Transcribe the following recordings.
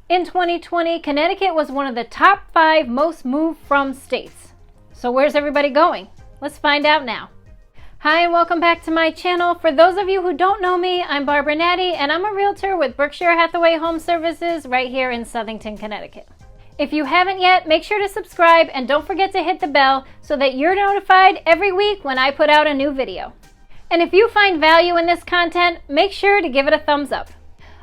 In 2020, Connecticut was one of the top 5 most moved from states. So where's everybody going? Let's find out now. Hi, and welcome back to my channel. For those of you who don't know me, I'm Barbara Natty, and I'm a realtor with Berkshire Hathaway Home Services right here in Southington, Connecticut. If you haven't yet, make sure to subscribe and don't forget to hit the bell so that you're notified every week when I put out a new video. And if you find value in this content, make sure to give it a thumbs up.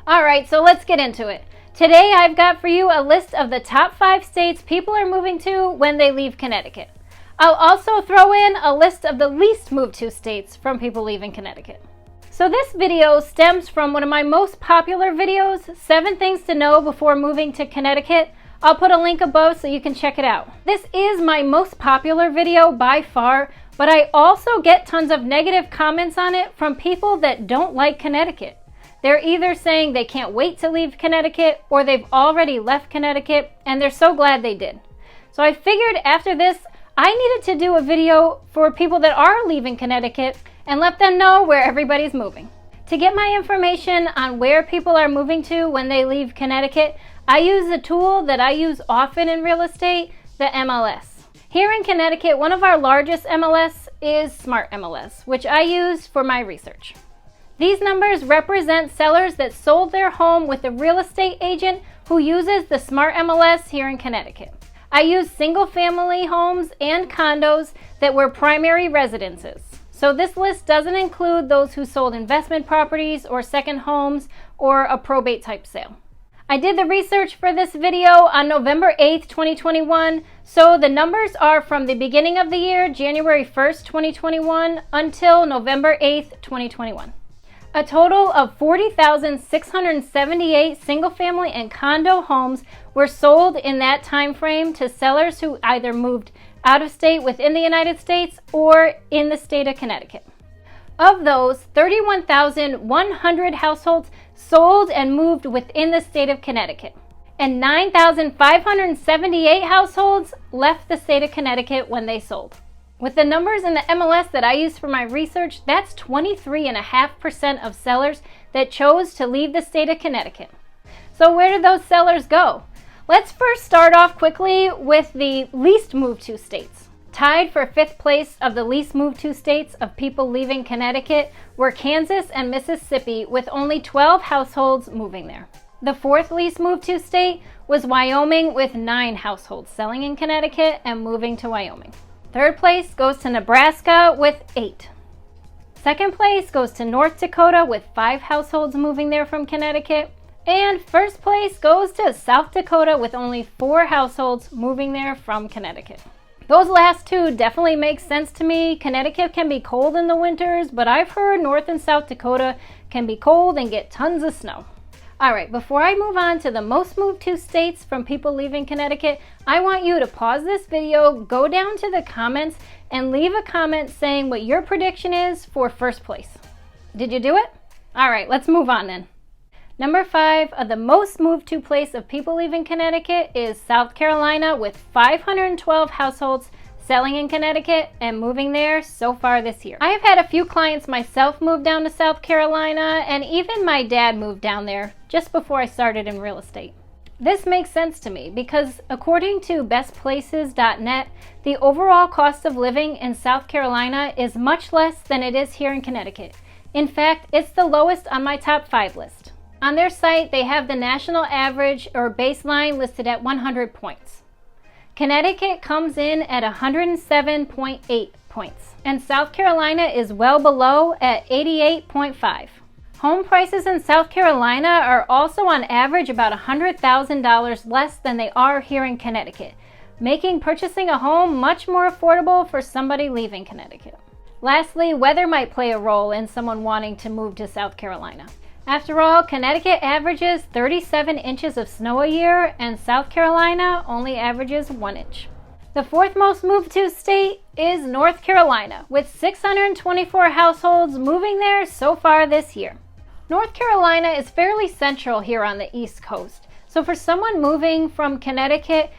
Alright, so let's get into it. Today I've got for you a list of the top 5 states people are moving to when they leave Connecticut. I'll also throw in a list of the least moved to states from people leaving Connecticut. So this video stems from one of my most popular videos, 7 things to know before moving to Connecticut. I'll put a link above so you can check it out. This is my most popular video by far, but I also get tons of negative comments on it from people that don't like Connecticut. They're either saying they can't wait to leave Connecticut or they've already left Connecticut and they're so glad they did. So I figured after this, I needed to do a video for people that are leaving Connecticut and let them know where everybody's moving. To get my information on where people are moving to when they leave Connecticut, I use a tool that I use often in real estate, the MLS. Here in Connecticut, one of our largest MLS is Smart MLS, which I use for my research. These numbers represent sellers that sold their home with a real estate agent who uses the Smart MLS here in Connecticut. I use single-family homes and condos that were primary residences. So this list doesn't include those who sold investment properties or second homes or a probate type sale. I did the research for this video on November 8th, 2021, so the numbers are from the beginning of the year, January 1st, 2021, until November 8th, 2021. A total of 40,678 single-family and condo homes were sold in that time frame to sellers who either moved out of state within the United States or in the state of Connecticut. Of those, 31,100 households sold and moved within the state of Connecticut, and 9,578 households left the state of Connecticut when they sold. With the numbers in the MLS that I use for my research, that's 23.5% of sellers that chose to leave the state of Connecticut. So where did those sellers go? Let's first start off quickly with the least moved to states. Tied for 5th place of the least moved to states of people leaving Connecticut were Kansas and Mississippi, with only 12 households moving there. The 4th least moved to state was Wyoming, with 9 households selling in Connecticut and moving to Wyoming. 3rd place goes to Nebraska with 8. 2nd place goes to North Dakota with 5 households moving there from Connecticut. And 1st place goes to South Dakota with only 4 households moving there from Connecticut. Those last 2 definitely make sense to me. Connecticut can be cold in the winters, but I've heard North and South Dakota can be cold and get tons of snow. Alright, before I move on to the most moved to states from people leaving Connecticut, I want you to pause this video, go down to the comments, and leave a comment saying what your prediction is for 1st place. Did you do it? Alright, let's move on then. Number 5 of the most moved to place of people leaving Connecticut is South Carolina, with 512 households selling in Connecticut and moving there so far this year. I have had a few clients myself move down to South Carolina, and even my dad moved down there just before I started in real estate. This makes sense to me because according to bestplaces.net, the overall cost of living in South Carolina is much less than it is here in Connecticut. In fact, it's the lowest on my top 5 list. On their site, they have the national average or baseline listed at 100 points. Connecticut comes in at 107.8 points, and South Carolina is well below at 88.5. Home prices in South Carolina are also on average about $100,000 less than they are here in Connecticut, making purchasing a home much more affordable for somebody leaving Connecticut. Lastly, weather might play a role in someone wanting to move to South Carolina. After all, Connecticut averages 37 inches of snow a year, and South Carolina only averages 1 inch. The 4th most moved to state is North Carolina, with 624 households moving there so far this year. North Carolina is fairly central here on the East Coast, so for someone moving from Connecticut,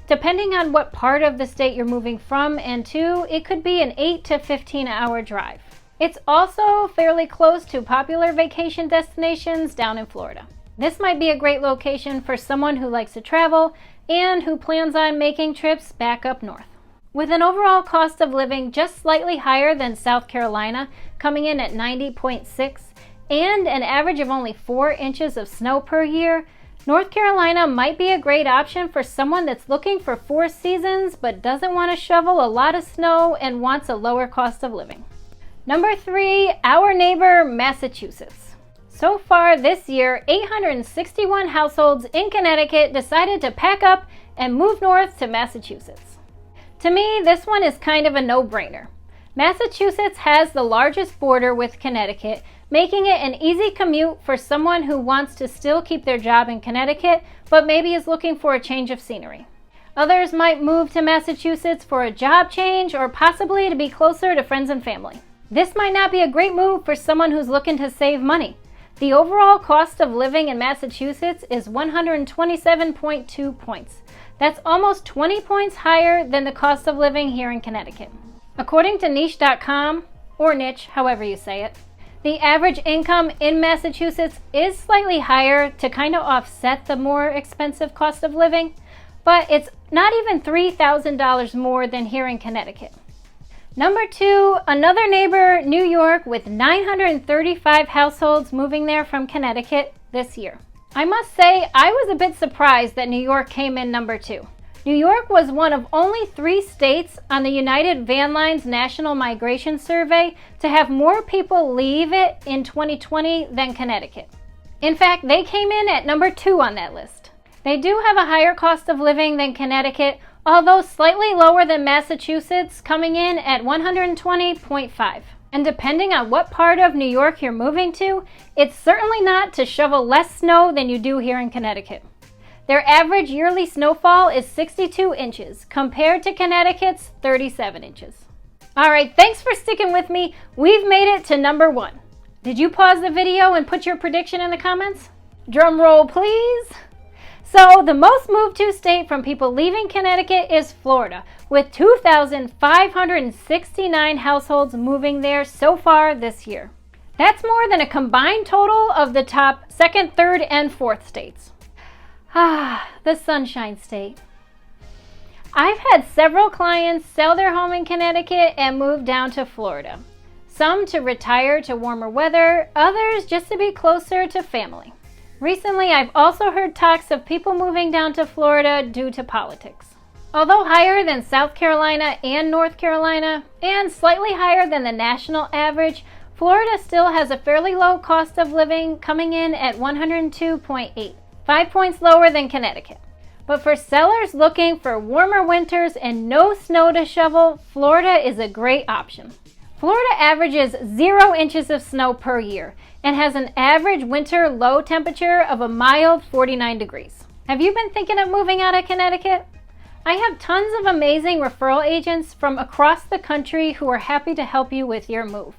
depending on what part of the state you're moving from and to, it could be an 8 to 15 hour drive. It's also fairly close to popular vacation destinations down in Florida. This might be a great location for someone who likes to travel and who plans on making trips back up north. With an overall cost of living just slightly higher than South Carolina, coming in at 90.6, and an average of only 4 inches of snow per year, North Carolina might be a great option for someone that's looking for 4 seasons but doesn't want to shovel a lot of snow and wants a lower cost of living. Number 3, our neighbor, Massachusetts. So far this year, 861 households in Connecticut decided to pack up and move north to Massachusetts. To me, this one is kind of a no-brainer. Massachusetts has the largest border with Connecticut, making it an easy commute for someone who wants to still keep their job in Connecticut, but maybe is looking for a change of scenery. Others might move to Massachusetts for a job change or possibly to be closer to friends and family. This might not be a great move for someone who's looking to save money. The overall cost of living in Massachusetts is 127.2 points. That's almost 20 points higher than the cost of living here in Connecticut. According to niche.com, or niche, however you say it, the average income in Massachusetts is slightly higher to kind of offset the more expensive cost of living, but it's not even $3,000 more than here in Connecticut. Number 2, another neighbor, New York, with 935 households moving there from Connecticut this year. I must say, I was a bit surprised that New York came in number 2. New York was one of only 3 states on the United Van Lines National Migration Survey to have more people leave it in 2020 than Connecticut. In fact, they came in at number 2 on that list. They do have a higher cost of living than Connecticut, although slightly lower than Massachusetts, coming in at 120.5. And depending on what part of New York you're moving to, it's certainly not to shovel less snow than you do here in Connecticut. Their average yearly snowfall is 62 inches, compared to Connecticut's 37 inches. Alright, thanks for sticking with me. We've made it to number 1. Did you pause the video and put your prediction in the comments? Drum roll, please. So, the most moved to state from people leaving Connecticut is Florida, with 2,569 households moving there so far this year. That's more than a combined total of the top 2nd, 3rd, and 4th states. The Sunshine State. I've had several clients sell their home in Connecticut and move down to Florida. Some to retire to warmer weather, others just to be closer to family. Recently, I've also heard talks of people moving down to Florida due to politics. Although higher than South Carolina and North Carolina, and slightly higher than the national average, Florida still has a fairly low cost of living, coming in at 102.8, 5 points lower than Connecticut. But for sellers looking for warmer winters and no snow to shovel, Florida is a great option. Florida averages 0 inches of snow per year and has an average winter low temperature of a mild 49 degrees. Have you been thinking of moving out of Connecticut? I have tons of amazing referral agents from across the country who are happy to help you with your move.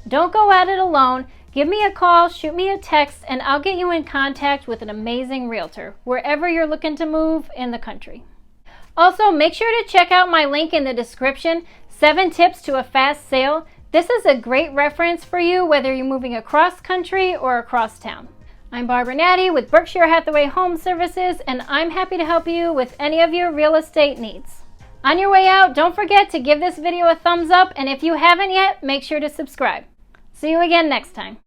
Don't go at it alone. Give me a call, shoot me a text, and I'll get you in contact with an amazing realtor wherever you're looking to move in the country. Also, make sure to check out my link in the description, 7 tips to a fast sale. This is a great reference for you whether you're moving across country or across town. I'm Barbara Natty with Berkshire Hathaway Home Services, and I'm happy to help you with any of your real estate needs. On your way out, don't forget to give this video a thumbs up, and if you haven't yet, make sure to subscribe. See you again next time.